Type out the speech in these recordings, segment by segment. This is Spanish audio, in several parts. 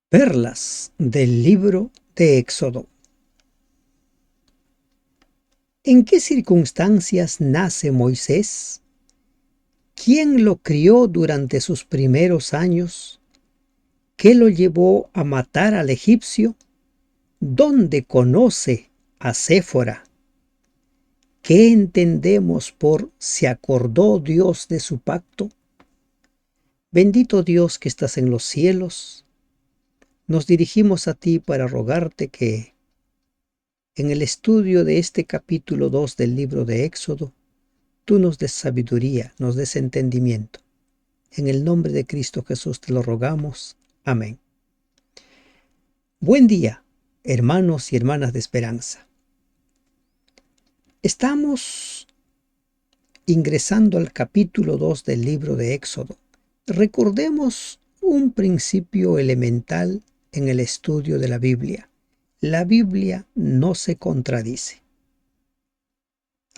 Perlas del libro de Éxodo. ¿En qué circunstancias nace Moisés? ¿Quién lo crió durante sus primeros años? ¿Qué lo llevó a matar al egipcio? ¿Dónde conoce a Séfora? ¿Qué entendemos por se acordó Dios de su pacto? Bendito Dios que estás en los cielos, nos dirigimos a ti para rogarte que en el estudio de este capítulo 2 del libro de Éxodo, tú nos des sabiduría, nos des entendimiento. En el nombre de Cristo Jesús te lo rogamos. Amén. Buen día, hermanos y hermanas de esperanza. Estamos ingresando al capítulo 2 del libro de Éxodo. Recordemos un principio elemental en el estudio de la Biblia. La Biblia no se contradice.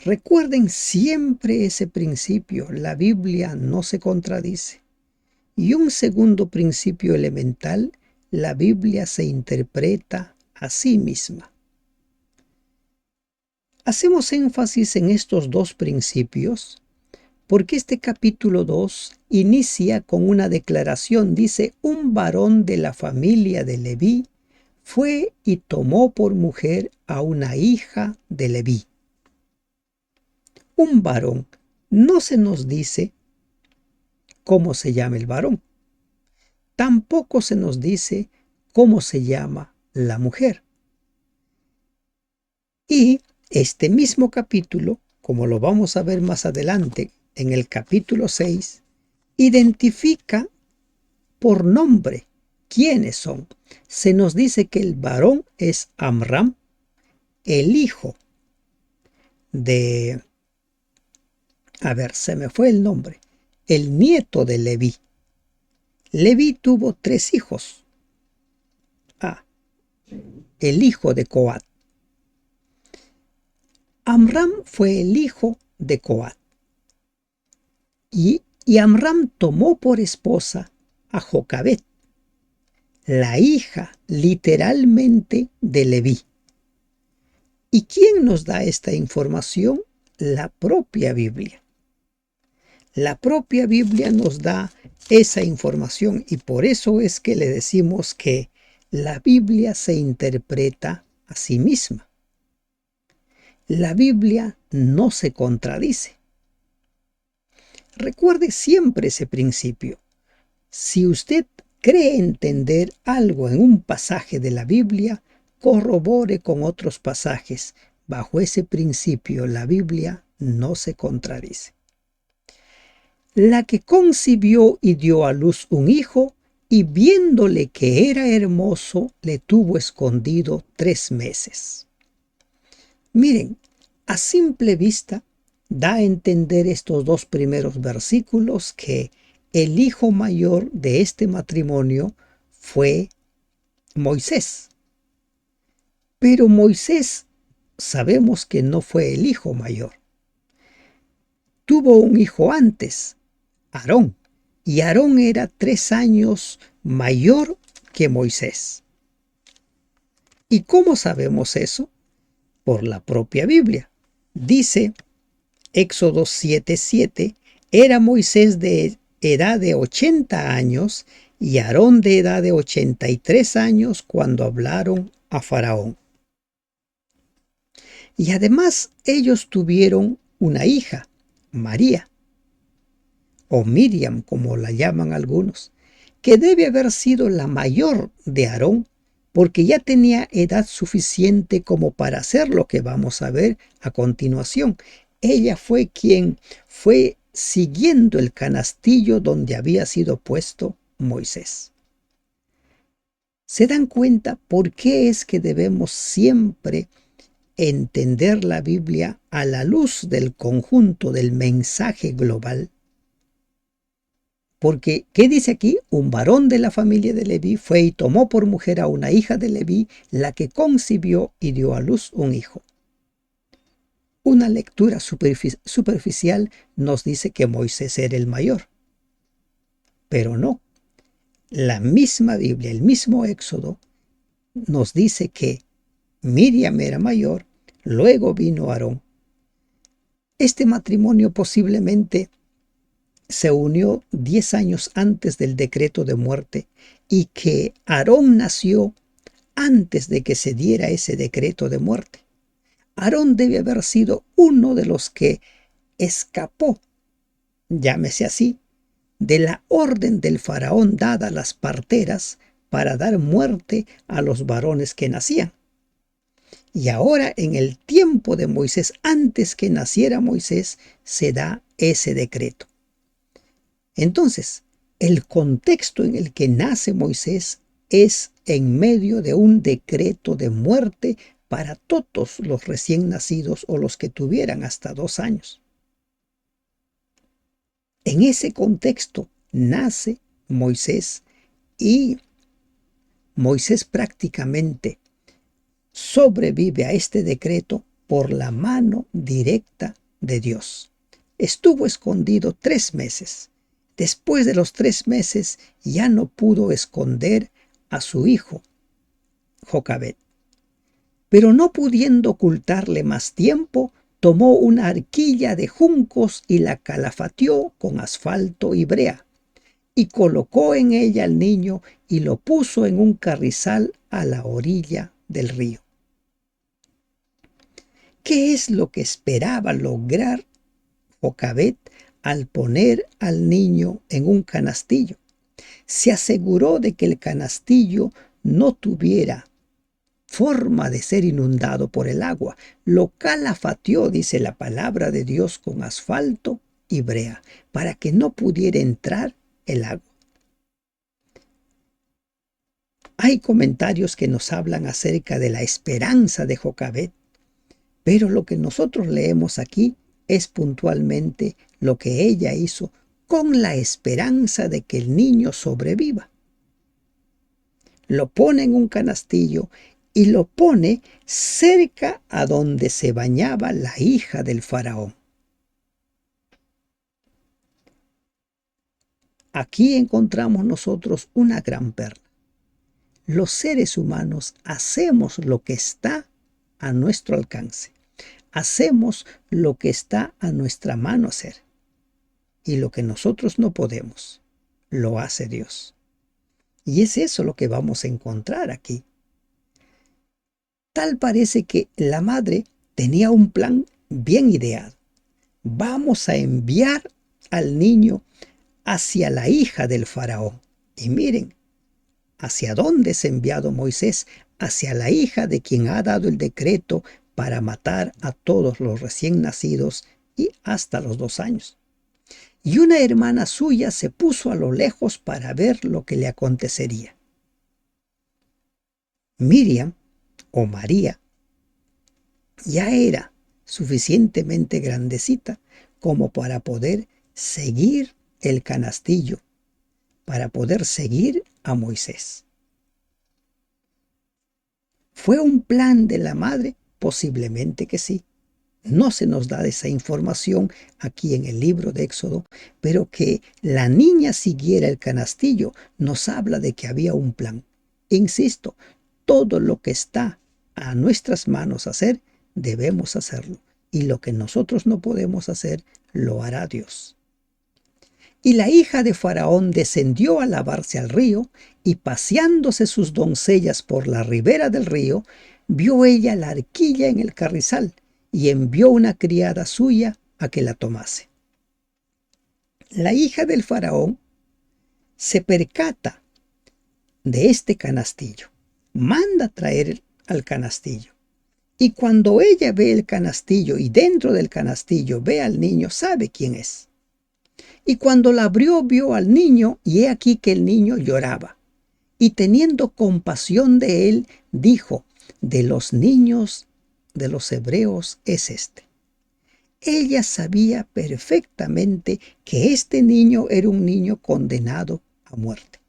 Recuerden siempre ese principio, la Biblia no se contradice. Y un segundo principio elemental, la Biblia se interpreta a sí misma. Hacemos énfasis en estos dos principios porque este capítulo 2 inicia con una declaración. Dice, un varón de la familia de Leví fue y tomó por mujer a una hija de Leví. Un varón, no se nos dice cómo se llama el varón. Tampoco se nos dice cómo se llama la mujer. Y este mismo capítulo, como lo vamos a ver más adelante en el capítulo 6, identifica por nombre quiénes son. Se nos dice que el varón es Amram, el hijo de... se me fue el nombre. El nieto de Leví. Leví tuvo 3 hijos. El hijo de Coat. Amram fue el hijo de Coat. Y Amram tomó por esposa a Jocabet, la hija literalmente de Leví. ¿Y quién nos da esta información? La propia Biblia. La propia Biblia nos da esa información y por eso es que le decimos que la Biblia se interpreta a sí misma. La Biblia no se contradice. Recuerde siempre ese principio. Si usted cree entender algo en un pasaje de la Biblia, corrobore con otros pasajes. Bajo ese principio, la Biblia no se contradice. La que concibió y dio a luz un hijo, y viéndole que era hermoso, le tuvo escondido 3 meses. Miren, a simple vista, da a entender estos 2 primeros versículos que el hijo mayor de este matrimonio fue Moisés. Pero Moisés sabemos que no fue el hijo mayor. Tuvo un hijo antes, Aarón, y Aarón era 3 años mayor que Moisés. ¿Y cómo sabemos eso? Por la propia Biblia. Dice Éxodo 7:7, era Moisés de edad de 80 años y Aarón de edad de 83 años cuando hablaron a Faraón. Y además ellos tuvieron una hija, María, o Miriam como la llaman algunos, que debe haber sido la mayor de Aarón, porque ya tenía edad suficiente como para hacer lo que vamos a ver a continuación. Ella fue quien fue siguiendo el canastillo donde había sido puesto Moisés. ¿Se dan cuenta por qué es que debemos siempre entender la Biblia a la luz del conjunto del mensaje global? Porque, ¿qué dice aquí? Un varón de la familia de Leví fue y tomó por mujer a una hija de Leví, la que concibió y dio a luz un hijo. Una lectura superficial nos dice que Moisés era el mayor. Pero no. la misma Biblia, el mismo Éxodo, nos dice que Miriam era mayor, luego vino Aarón. Este matrimonio posiblemente se unió 10 años antes del decreto de muerte y que Aarón nació antes de que se diera ese decreto de muerte. Aarón debe haber sido uno de los que escapó, llámese así, de la orden del faraón dada a las parteras para dar muerte a los varones que nacían. Y ahora en el tiempo de Moisés, antes que naciera Moisés, se da ese decreto. Entonces, el contexto en el que nace Moisés es en medio de un decreto de muerte para todos los recién nacidos o los que tuvieran hasta 2 años. En ese contexto nace Moisés y Moisés prácticamente sobrevive a este decreto por la mano directa de Dios. Estuvo escondido 3 meses. Después de los 3 meses ya no pudo esconder a su hijo, Jocabed. Pero no pudiendo ocultarle más tiempo, tomó una arquilla de juncos y la calafateó con asfalto y brea, y colocó en ella al niño y lo puso en un carrizal a la orilla del río. ¿Qué es lo que esperaba lograr Jocabed al poner al niño en un canastillo? Se aseguró de que el canastillo no tuviera forma de ser inundado por el agua. Lo calafateó, dice la palabra de Dios, con asfalto y brea, para que no pudiera entrar el agua. Hay comentarios que nos hablan acerca de la esperanza de Jocabed, pero lo que nosotros leemos aquí es puntualmente lo que ella hizo con la esperanza de que el niño sobreviva. Lo pone en un canastillo y lo pone cerca a donde se bañaba la hija del faraón. Aquí encontramos nosotros una gran perla. Los seres humanos hacemos lo que está a nuestro alcance. Hacemos lo que está a nuestra mano hacer. Y lo que nosotros no podemos, lo hace Dios. Y es eso lo que vamos a encontrar aquí. Tal parece que la madre tenía un plan bien ideado. Vamos a enviar al niño hacia la hija del faraón. Y miren, ¿hacia dónde es enviado Moisés? Hacia la hija de quien ha dado el decreto para matar a todos los recién nacidos y hasta los 2 años. Y una hermana suya se puso a lo lejos para ver lo que le acontecería. Miriam, o María, ya era suficientemente grandecita como para poder seguir el canastillo, para poder seguir a Moisés. ¿Fue un plan de la madre? Posiblemente que sí. No se nos da esa información aquí en el libro de Éxodo, pero que la niña siguiera el canastillo nos habla de que había un plan. Insisto, todo lo que está a nuestras manos hacer, debemos hacerlo. Y lo que nosotros no podemos hacer, lo hará Dios. Y la hija de Faraón descendió a lavarse al río, y paseándose sus doncellas por la ribera del río, vio ella la arquilla en el carrizal, y envió una criada suya a que la tomase. La hija del Faraón se percata de este canastillo, manda traer al canastillo. Y cuando ella ve el canastillo y dentro del canastillo ve al niño, sabe quién es. Y cuando la abrió, vio al niño, y he aquí que el niño lloraba. Y teniendo compasión de él, dijo: de los niños de los hebreos es este. Ella sabía perfectamente que este niño era un niño condenado a muerte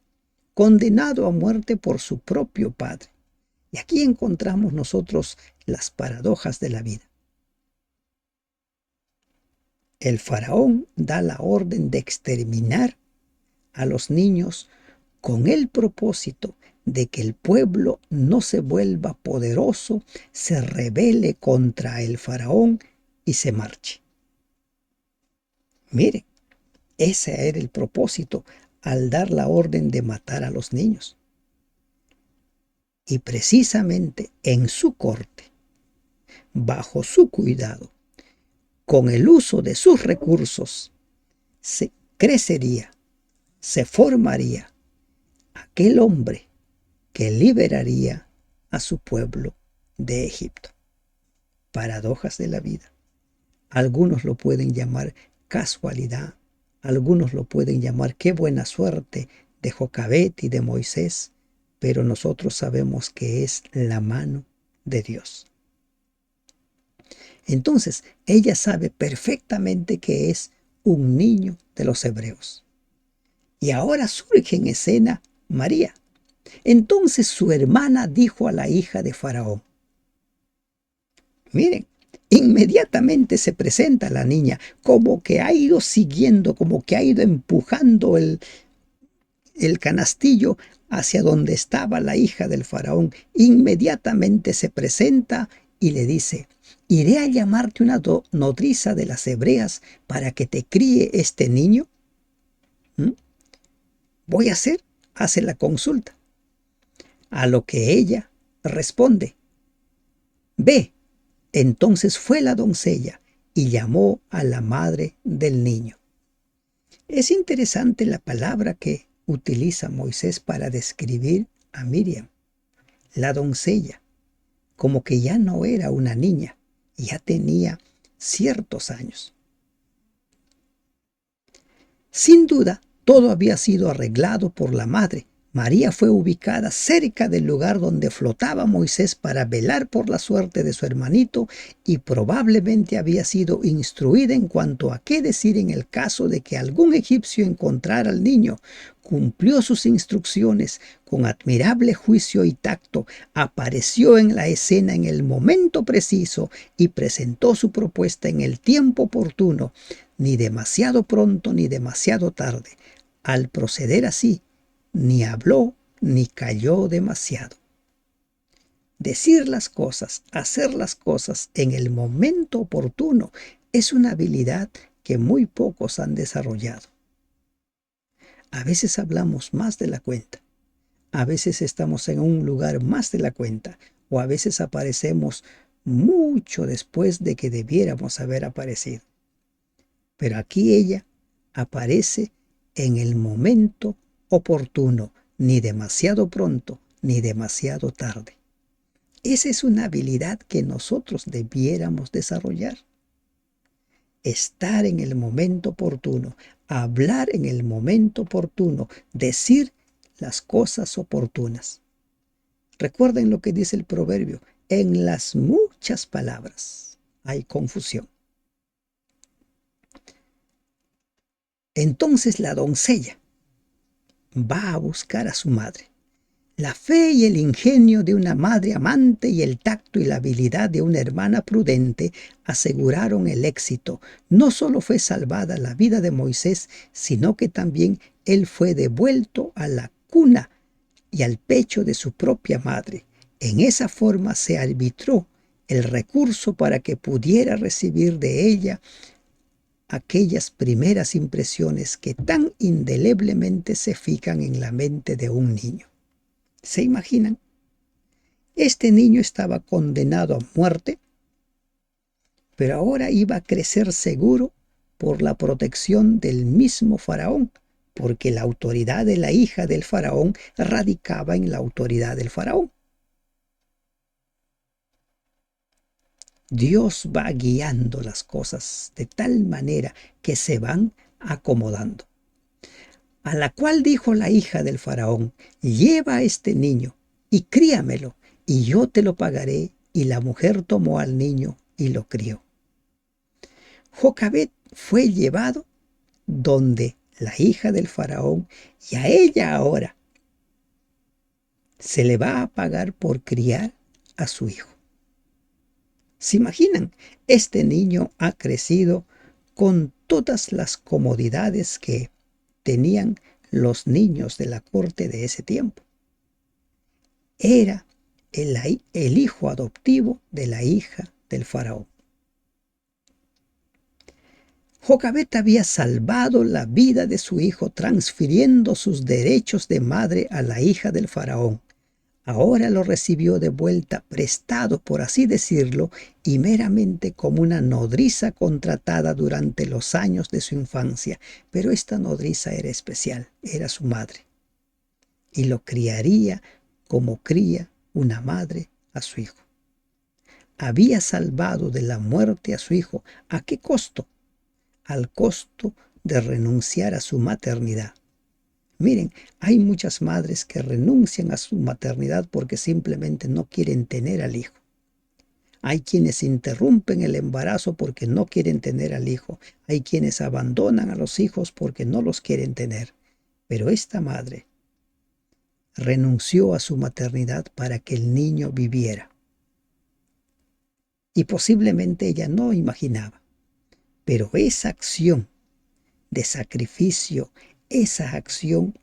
por su propio padre. Y aquí encontramos nosotros las paradojas de la vida. El faraón da la orden de exterminar a los niños con el propósito de que el pueblo no se vuelva poderoso, se rebele contra el faraón y se marche. Miren, ese era el propósito al dar la orden de matar a los niños. Y precisamente en su corte, bajo su cuidado, con el uso de sus recursos, se crecería, se formaría aquel hombre que liberaría a su pueblo de Egipto. Paradojas de la vida. Algunos lo pueden llamar casualidad, algunos lo pueden llamar qué buena suerte de Jocabed y de Moisés, pero nosotros sabemos que es la mano de Dios. Entonces, ella sabe perfectamente que es un niño de los hebreos. Y ahora surge en escena María. Entonces su hermana dijo a la hija de Faraón, miren, inmediatamente se presenta la niña, como que ha ido siguiendo, como que ha ido empujando el canastillo hacia donde estaba la hija del faraón. Inmediatamente se presenta y le dice, iré a llamarte una nodriza de las hebreas para que te críe este niño. Voy a hace la consulta. A lo que ella responde, ve. Entonces fue la doncella y llamó a la madre del niño. Es interesante la palabra que utiliza Moisés para describir a Miriam, la doncella, como que ya no era una niña, ya tenía ciertos años. Sin duda, todo había sido arreglado por la madre. María fue ubicada cerca del lugar donde flotaba Moisés para velar por la suerte de su hermanito y probablemente había sido instruida en cuanto a qué decir en el caso de que algún egipcio encontrara al niño. Cumplió sus instrucciones con admirable juicio y tacto, apareció en la escena en el momento preciso y presentó su propuesta en el tiempo oportuno, ni demasiado pronto ni demasiado tarde. Al proceder así, ni habló ni calló demasiado. Decir las cosas, hacer las cosas en el momento oportuno es una habilidad que muy pocos han desarrollado. A veces hablamos más de la cuenta, a veces estamos en un lugar más de la cuenta, o a veces aparecemos mucho después de que debiéramos haber aparecido. Pero aquí ella aparece en el momento oportuno, ni demasiado pronto, ni demasiado tarde. Esa es una habilidad que nosotros debiéramos desarrollar. Estar en el momento oportuno, hablar en el momento oportuno, decir las cosas oportunas. Recuerden lo que dice el proverbio, en las muchas palabras hay confusión. Entonces la doncella va a buscar a su madre. La fe y el ingenio de una madre amante y el tacto y la habilidad de una hermana prudente aseguraron el éxito. No solo fue salvada la vida de Moisés, sino que también él fue devuelto a la cuna y al pecho de su propia madre. En esa forma se arbitró el recurso para que pudiera recibir de ella aquellas primeras impresiones que tan indeleblemente se fijan en la mente de un niño. ¿Se imaginan? Este niño estaba condenado a muerte, pero ahora iba a crecer seguro por la protección del mismo faraón, porque la autoridad de la hija del faraón radicaba en la autoridad del faraón. Dios va guiando las cosas de tal manera que se van acomodando. A la cual dijo la hija del faraón, lleva a este niño y críamelo, y yo te lo pagaré. Y la mujer tomó al niño y lo crió. Jocabed fue llevado donde la hija del faraón, y a ella ahora se le va a pagar por criar a su hijo. ¿Se imaginan? Este niño ha crecido con todas las comodidades que tenían los niños de la corte de ese tiempo. Era el hijo adoptivo de la hija del faraón. Jocabet había salvado la vida de su hijo transfiriendo sus derechos de madre a la hija del faraón. Ahora lo recibió de vuelta prestado, por así decirlo, y meramente como una nodriza contratada durante los años de su infancia. Pero esta nodriza era especial, era su madre, y lo criaría como cría una madre a su hijo. Había salvado de la muerte a su hijo. ¿A qué costo? Al costo de renunciar a su maternidad. Miren, hay muchas madres que renuncian a su maternidad porque simplemente no quieren tener al hijo. Hay quienes interrumpen el embarazo porque no quieren tener al hijo. Hay quienes abandonan a los hijos porque no los quieren tener. Pero esta madre renunció a su maternidad para que el niño viviera. Y posiblemente ella no imaginaba. Pero esa acción de sacrificio, esa acción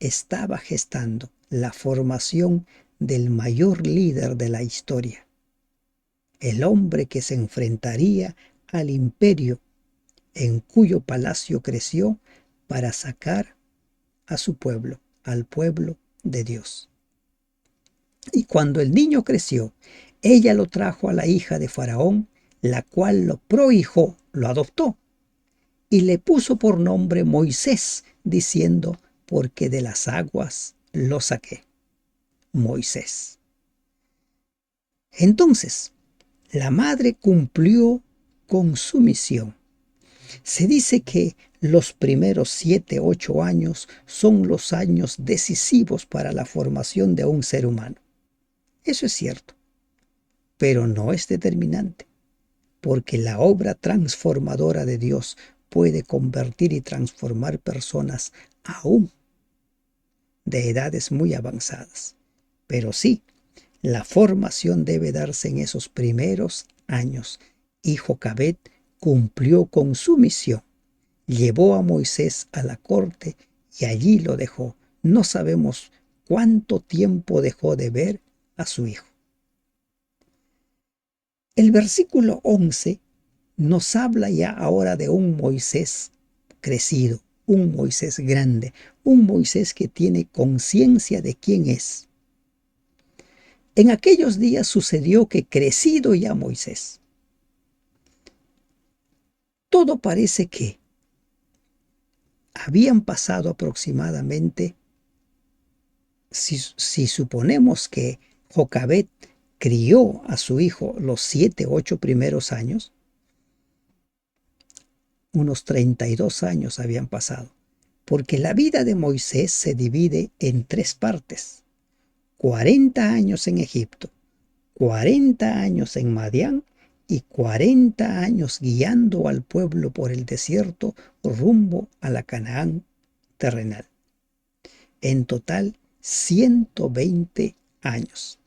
estaba gestando la formación del mayor líder de la historia, el hombre que se enfrentaría al imperio en cuyo palacio creció para sacar a su pueblo, al pueblo de Dios. Y cuando el niño creció, ella lo trajo a la hija de Faraón, la cual lo prohijó, lo adoptó, y le puso por nombre Moisés, diciendo, porque de las aguas lo saqué. Moisés. Entonces, la madre cumplió con su misión. Se dice que los primeros 7, 8 años son los años decisivos para la formación de un ser humano. Eso es cierto, pero no es determinante, porque la obra transformadora de Dios puede convertir y transformar personas aún de edades muy avanzadas. Pero sí, la formación debe darse en esos primeros años. Y Jocabet cumplió con su misión. Llevó a Moisés a la corte y allí lo dejó. No sabemos cuánto tiempo dejó de ver a su hijo. El versículo 11 nos habla ya ahora de un Moisés crecido, un Moisés grande, un Moisés que tiene conciencia de quién es. En aquellos días sucedió que crecido ya Moisés, todo parece que habían pasado aproximadamente, si suponemos que Jocabet crió a su hijo los 7, 8 primeros años, unos 32 años habían pasado, porque la vida de Moisés se divide en 3 partes: 40 años en Egipto, 40 años en Madián y 40 años guiando al pueblo por el desierto rumbo a la Canaán terrenal. En total, 120 años.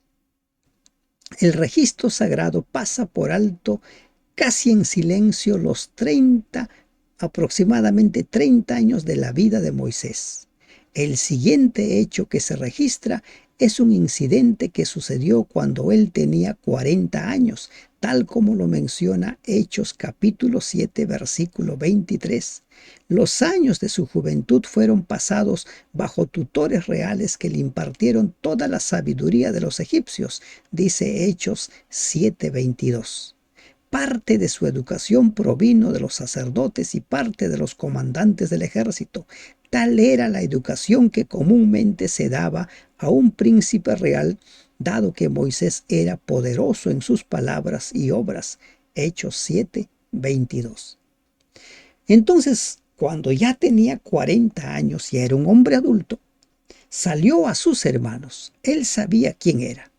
El registro sagrado pasa por alto, casi en silencio, los aproximadamente 30 años de la vida de Moisés. El siguiente hecho que se registra es un incidente que sucedió cuando él tenía 40 años, tal como lo menciona Hechos capítulo 7, versículo 23. Los años de su juventud fueron pasados bajo tutores reales que le impartieron toda la sabiduría de los egipcios, dice Hechos 7:22. Parte de su educación provino de los sacerdotes y parte de los comandantes del ejército. Tal era la educación que comúnmente se daba a un príncipe real, dado que Moisés era poderoso en sus palabras y obras. Hechos 7:22. Entonces, cuando ya tenía 40 años y era un hombre adulto, salió a sus hermanos. Él sabía quién era.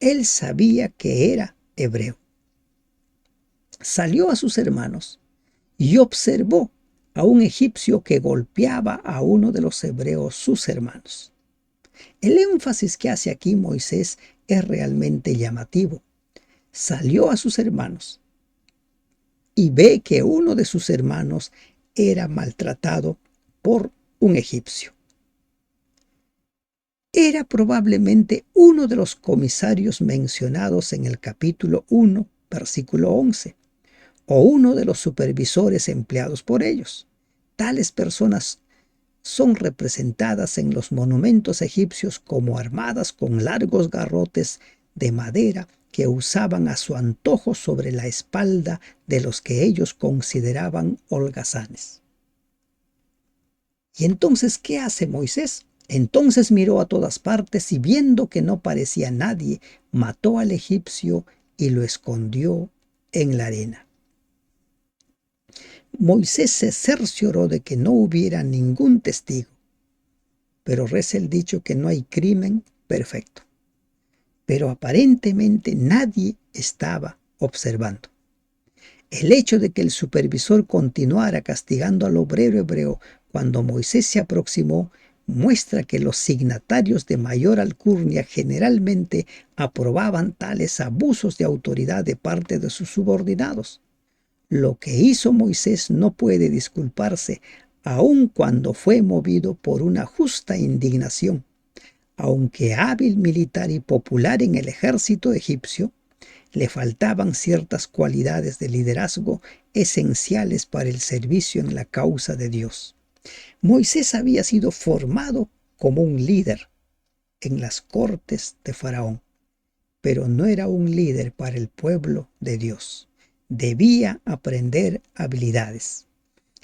Él sabía que era hebreo. Salió a sus hermanos y observó a un egipcio que golpeaba a uno de los hebreos, sus hermanos. El énfasis que hace aquí Moisés es realmente llamativo. Salió a sus hermanos y ve que uno de sus hermanos era maltratado por un egipcio. Era probablemente uno de los comisarios mencionados en el capítulo 1, versículo 11, o uno de los supervisores empleados por ellos. Tales personas son representadas en los monumentos egipcios como armadas con largos garrotes de madera que usaban a su antojo sobre la espalda de los que ellos consideraban holgazanes. ¿Y entonces qué hace Moisés? Entonces miró a todas partes y viendo que no parecía nadie, mató al egipcio y lo escondió en la arena. Moisés se cercioró de que no hubiera ningún testigo, pero reza el dicho que no hay crimen perfecto. Pero aparentemente nadie estaba observando. El hecho de que el supervisor continuara castigando al obrero hebreo cuando Moisés se aproximó muestra que los signatarios de mayor alcurnia generalmente aprobaban tales abusos de autoridad de parte de sus subordinados. Lo que hizo Moisés no puede disculparse, aun cuando fue movido por una justa indignación. Aunque hábil militar y popular en el ejército egipcio, le faltaban ciertas cualidades de liderazgo esenciales para el servicio en la causa de Dios. Moisés había sido formado como un líder en las cortes de Faraón, pero no era un líder para el pueblo de Dios. Debía aprender habilidades.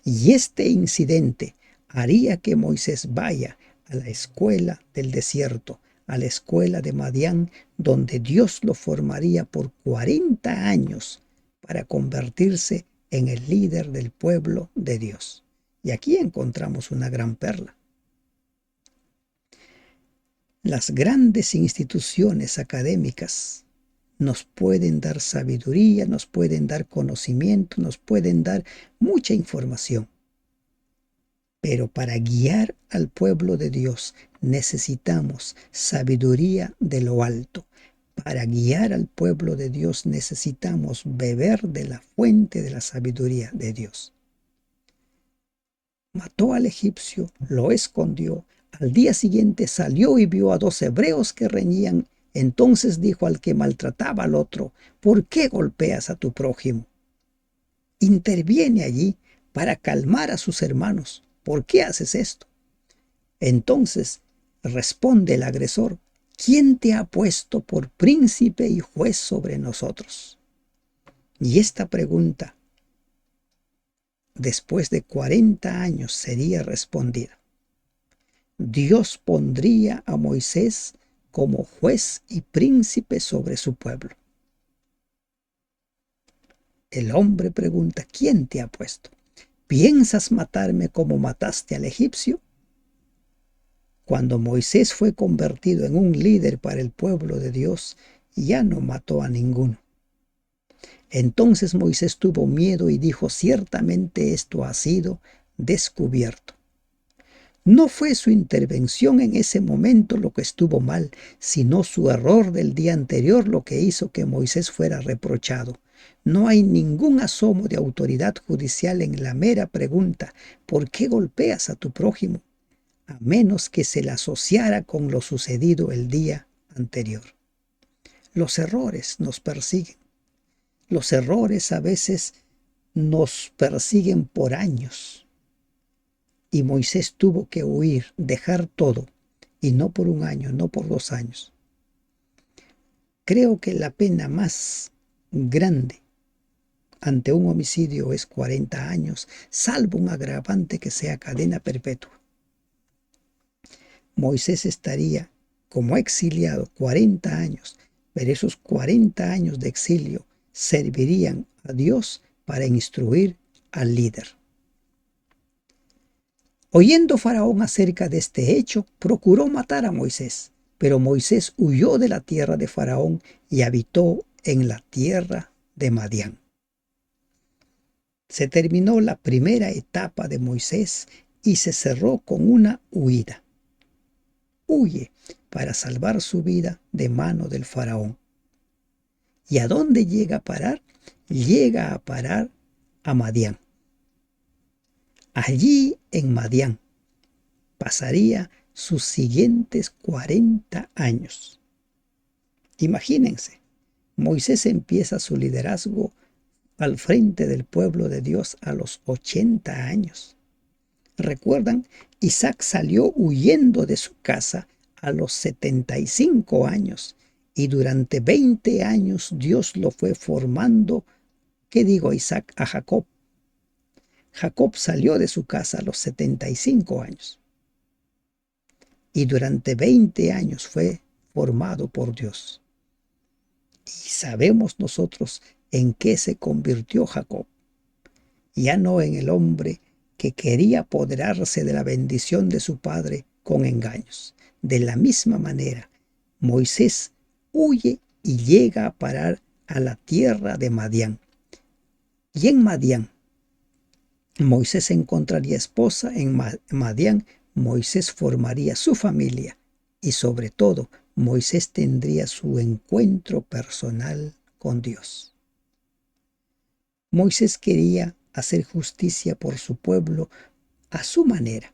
Y este incidente haría que Moisés vaya a la escuela del desierto, a la escuela de Madián, donde Dios lo formaría por 40 años para convertirse en el líder del pueblo de Dios. Y aquí encontramos una gran perla. Las grandes instituciones académicas nos pueden dar sabiduría, nos pueden dar conocimiento, nos pueden dar mucha información. Pero para guiar al pueblo de Dios necesitamos sabiduría de lo alto. Para guiar al pueblo de Dios necesitamos beber de la fuente de la sabiduría de Dios. Mató al egipcio, lo escondió. Al día siguiente salió y vio a 2 hebreos que reñían. Entonces dijo al que maltrataba al otro: ¿por qué golpeas a tu prójimo? Interviene allí para calmar a sus hermanos. ¿Por qué haces esto? Entonces responde el agresor: ¿quién te ha puesto por príncipe y juez sobre nosotros? Y esta pregunta, después de 40 años, sería respondida. Dios pondría a Moisés como juez y príncipe sobre su pueblo. El hombre pregunta: ¿quién te ha puesto? ¿Piensas matarme como mataste al egipcio? Cuando Moisés fue convertido en un líder para el pueblo de Dios, ya no mató a ninguno. Entonces Moisés tuvo miedo y dijo: ciertamente esto ha sido descubierto. No fue su intervención en ese momento lo que estuvo mal, sino su error del día anterior lo que hizo que Moisés fuera reprochado. No hay ningún asomo de autoridad judicial en la mera pregunta: ¿por qué golpeas a tu prójimo?, a menos que se la asociara con lo sucedido el día anterior. Los errores nos persiguen. Los errores a veces nos persiguen por años. Y Moisés tuvo que huir, dejar todo, y no por 1 año, no por 2 años. Creo que la pena más grande ante un homicidio es 40 años, salvo un agravante que sea cadena perpetua. Moisés estaría como exiliado 40 años, pero esos 40 años de exilio servirían a Dios para instruir al líder. Oyendo Faraón acerca de este hecho, procuró matar a Moisés, pero Moisés huyó de la tierra de Faraón y habitó en la tierra de Madián. Se terminó la primera etapa de Moisés y se cerró con una huida. Huye para salvar su vida de mano del Faraón. ¿Y a dónde llega a parar? Llega a parar a Madián. Allí en Madián pasaría sus siguientes 40 años. Imagínense, Moisés empieza su liderazgo al frente del pueblo de Dios a los 80 años. ¿Recuerdan? Isaac salió huyendo de su casa a los 75 años y durante 20 años Dios lo fue formando. ¿Qué digo Isaac a Jacob? Jacob salió de su casa a los 75 años y durante 20 años fue formado por Dios. Y sabemos nosotros en qué se convirtió Jacob. Ya no en el hombre que quería apoderarse de la bendición de su padre con engaños. De la misma manera, Moisés huye y llega a parar a la tierra de Madián. Y en Madián, Moisés encontraría esposa. En Madián, Moisés formaría su familia. Y sobre todo, Moisés tendría su encuentro personal con Dios. Moisés quería hacer justicia por su pueblo a su manera.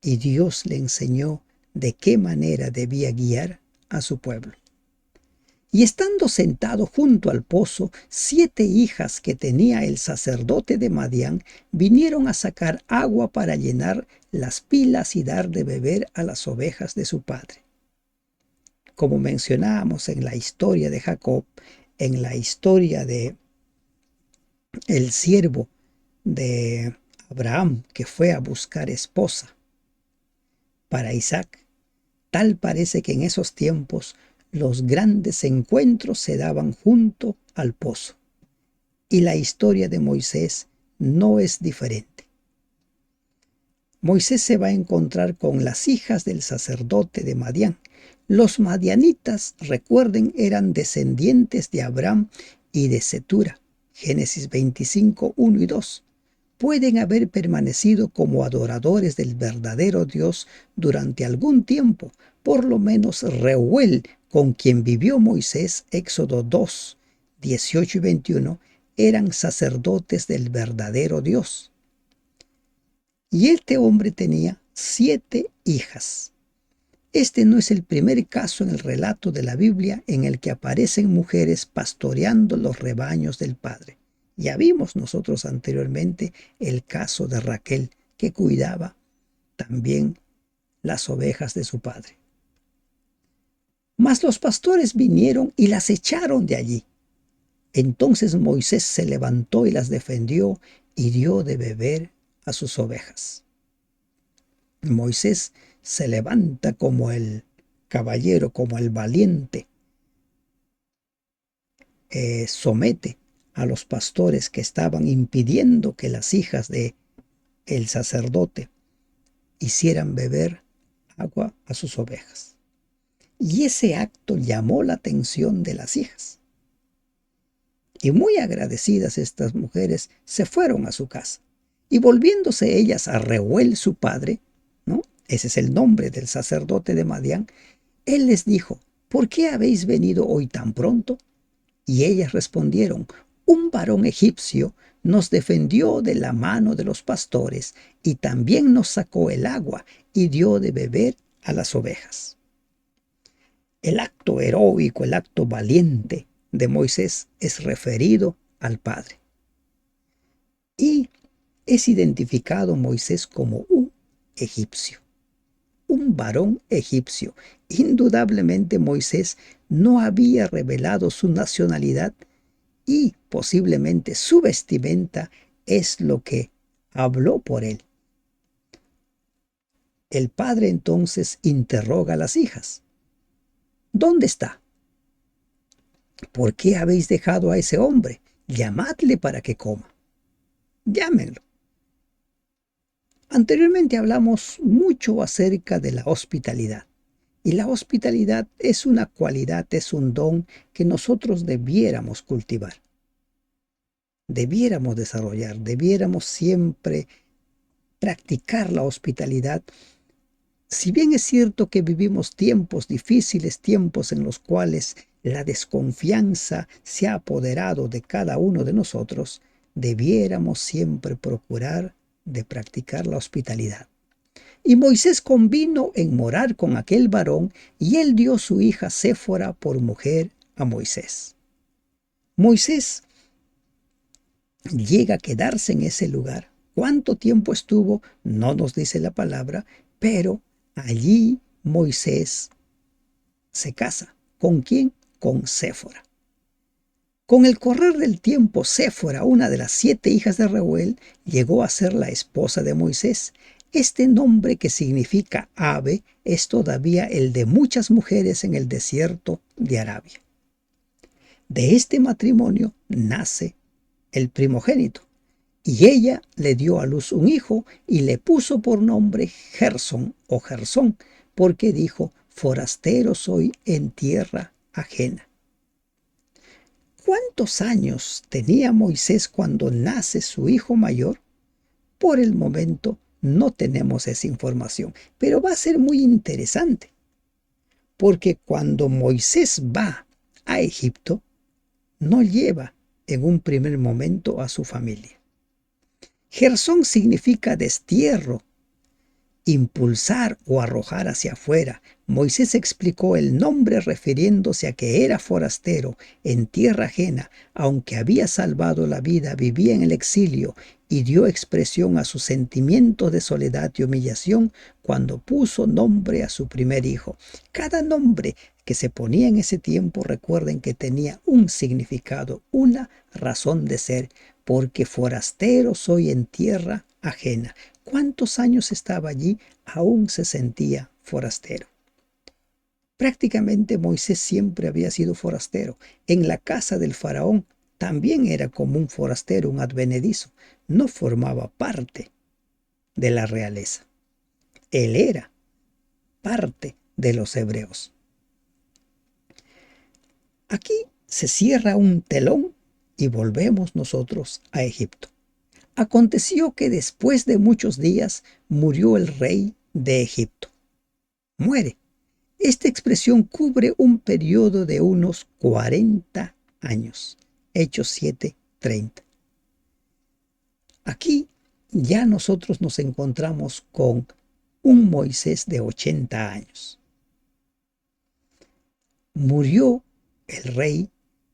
Y Dios le enseñó de qué manera debía guiar a su pueblo. Y estando sentado junto al pozo, 7 hijas que tenía el sacerdote de Madián vinieron a sacar agua para llenar las pilas y dar de beber a las ovejas de su padre. Como mencionábamos en la historia de Jacob, en la historia de el siervo de Abraham que fue a buscar esposa para Isaac, tal parece que en esos tiempos los grandes encuentros se daban junto al pozo. Y la historia de Moisés no es diferente. Moisés se va a encontrar con las hijas del sacerdote de Madián. Los madianitas, recuerden, eran descendientes de Abraham y de Cetura. Génesis 25, 1 y 2. Pueden haber permanecido como adoradores del verdadero Dios durante algún tiempo. Por lo menos Reuel, con quien vivió Moisés, Éxodo 2, 18 y 21, eran sacerdotes del verdadero Dios. Y este hombre tenía 7 hijas. Este no es el primer caso en el relato de la Biblia en el que aparecen mujeres pastoreando los rebaños del Padre. Ya vimos nosotros anteriormente el caso de Raquel, que cuidaba también las ovejas de su padre. Mas los pastores vinieron y las echaron de allí. Entonces Moisés se levantó y las defendió y dio de beber a sus ovejas. Moisés se levanta como el caballero, como el valiente. Somete a los pastores que estaban impidiendo que las hijas de el sacerdote hicieran beber agua a sus ovejas. Y ese acto llamó la atención de las hijas. Y muy agradecidas estas mujeres se fueron a su casa. Y volviéndose ellas a Reuel su padre, ¿no? Ese es el nombre del sacerdote de Madián, él les dijo: ¿por qué habéis venido hoy tan pronto? Y ellas respondieron: un varón egipcio nos defendió de la mano de los pastores y también nos sacó el agua y dio de beber a las ovejas. El acto heroico, el acto valiente de Moisés es referido al Padre. Y es identificado Moisés como un egipcio, un varón egipcio. Indudablemente Moisés no había revelado su nacionalidad y posiblemente su vestimenta es lo que habló por él. El padre entonces interroga a las hijas: ¿dónde está? ¿Por qué habéis dejado a ese hombre? Llamadle para que coma. Llámenlo. Anteriormente hablamos mucho acerca de la hospitalidad. Y la hospitalidad es una cualidad, es un don que nosotros debiéramos cultivar. Debiéramos desarrollar, debiéramos siempre practicar la hospitalidad. Si bien es cierto que vivimos tiempos difíciles, tiempos en los cuales la desconfianza se ha apoderado de cada uno de nosotros, debiéramos siempre procurar de practicar la hospitalidad. Y Moisés convino en morar con aquel varón, y él dio su hija Séfora por mujer a Moisés. Moisés llega a quedarse en ese lugar. ¿Cuánto tiempo estuvo? No nos dice la palabra, pero allí Moisés se casa. ¿Con quién? Con Séfora. Con el correr del tiempo, Séfora, una de las 7 hijas de Reuel, llegó a ser la esposa de Moisés. Este nombre, que significa ave, es todavía el de muchas mujeres en el desierto de Arabia. De este matrimonio nace el primogénito, y ella le dio a luz un hijo y le puso por nombre Gersón o Gersón, porque dijo: forastero soy en tierra ajena. ¿Cuántos años tenía Moisés cuando nace su hijo mayor? Por el momento no tenemos esa información, pero va a ser muy interesante, porque cuando Moisés va a Egipto, no lleva en un primer momento a su familia. Gersón significa destierro, impulsar o arrojar hacia afuera. Moisés explicó el nombre refiriéndose a que era forastero en tierra ajena, aunque había salvado la vida, vivía en el exilio, y dio expresión a sus sentimientos de soledad y humillación cuando puso nombre a su primer hijo. Cada nombre que se ponía en ese tiempo, recuerden que tenía un significado, una razón de ser, porque forastero soy en tierra ajena. ¿Cuántos años estaba allí? Aún se sentía forastero. Prácticamente Moisés siempre había sido forastero. En la casa del faraón también era como un forastero, un advenedizo. No formaba parte de la realeza. Él era parte de los hebreos. Aquí se cierra un telón y volvemos nosotros a Egipto. Aconteció que después de muchos días murió el rey de Egipto. Muere. Esta expresión cubre un periodo de unos 40 años. Hechos 7:30. Aquí ya nosotros nos encontramos con un Moisés de 80 años. Murió el rey,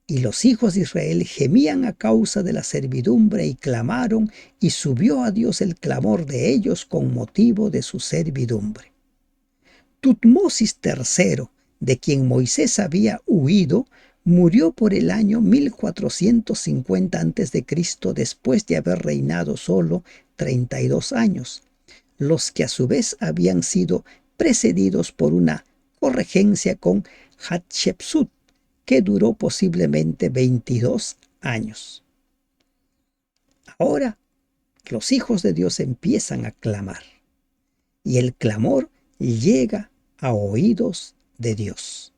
y los hijos de Israel gemían a causa de la servidumbre y clamaron, y subió a Dios el clamor de ellos con motivo de su servidumbre. Tutmosis III, de quien Moisés había huido, murió por el año 1450 a.C., después de haber reinado solo 32 años, los que a su vez habían sido precedidos por una corregencia con Hatshepsut, que duró posiblemente 22 años. Ahora los hijos de Dios empiezan a clamar, y el clamor llega a oídos de Dios.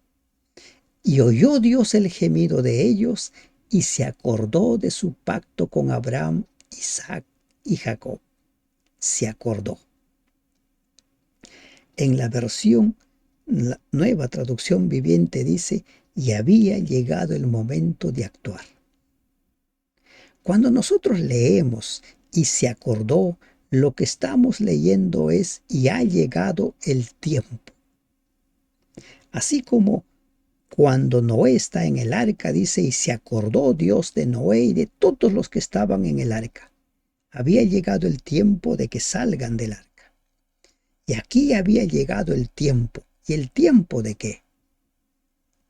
Y oyó Dios el gemido de ellos, y se acordó de su pacto con Abraham, Isaac y Jacob. Se acordó. En la versión, la Nueva Traducción Viviente, dice: y había llegado el momento de actuar. Cuando nosotros leemos y se acordó, lo que estamos leyendo es: y ha llegado el tiempo. Así como cuando Noé está en el arca, dice: y se acordó Dios de Noé y de todos los que estaban en el arca. Había llegado el tiempo de que salgan del arca. Y aquí había llegado el tiempo. ¿Y el tiempo de qué?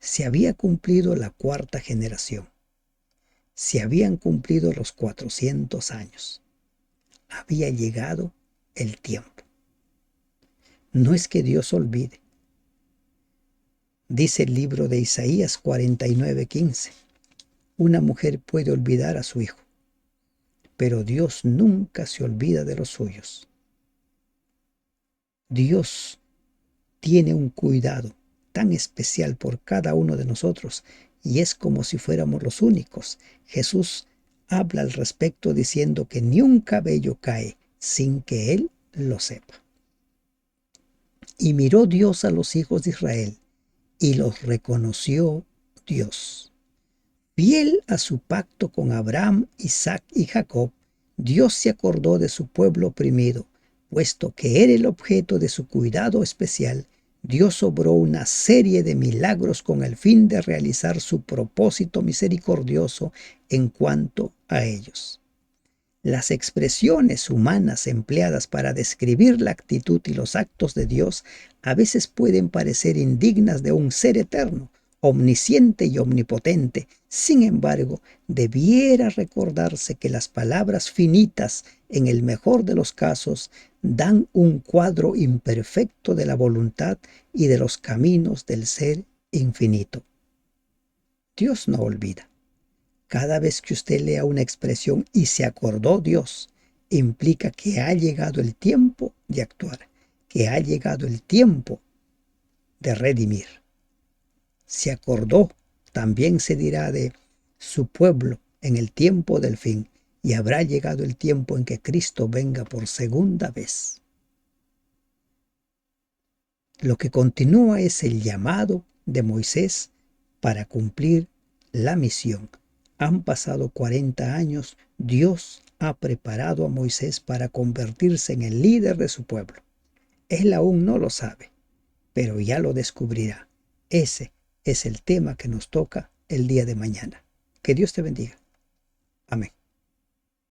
Se había cumplido la 4ª generación. Se habían cumplido los 400 años. Había llegado el tiempo. No es que Dios olvide. Dice el libro de Isaías 49:15. Una mujer puede olvidar a su hijo, pero Dios nunca se olvida de los suyos. Dios tiene un cuidado tan especial por cada uno de nosotros, y es como si fuéramos los únicos. Jesús habla al respecto diciendo que ni un cabello cae sin que Él lo sepa. Y miró Dios a los hijos de Israel, y los reconoció Dios. Fiel a su pacto con Abraham, Isaac y Jacob, Dios se acordó de su pueblo oprimido, Puesto que era el objeto de su cuidado especial, Dios obró una serie de milagros con el fin de realizar su propósito misericordioso en cuanto a ellos. Las expresiones humanas empleadas para describir la actitud y los actos de Dios a veces pueden parecer indignas de un ser eterno, omnisciente y omnipotente. Sin embargo, debiera recordarse que las palabras finitas, en el mejor de los casos, dan un cuadro imperfecto de la voluntad y de los caminos del ser infinito. Dios no olvida. Cada vez que usted lea una expresión "y se acordó Dios", implica que ha llegado el tiempo de actuar, que ha llegado el tiempo de redimir. Se acordó, también se dirá de su pueblo en el tiempo del fin, y habrá llegado el tiempo en que Cristo venga por segunda vez. Lo que continúa es el llamado de Moisés para cumplir la misión. Han pasado 40 años, Dios ha preparado a Moisés para convertirse en el líder de su pueblo. Él aún no lo sabe, pero ya lo descubrirá. Ese es el tema que nos toca el día de mañana. Que Dios te bendiga. Amén.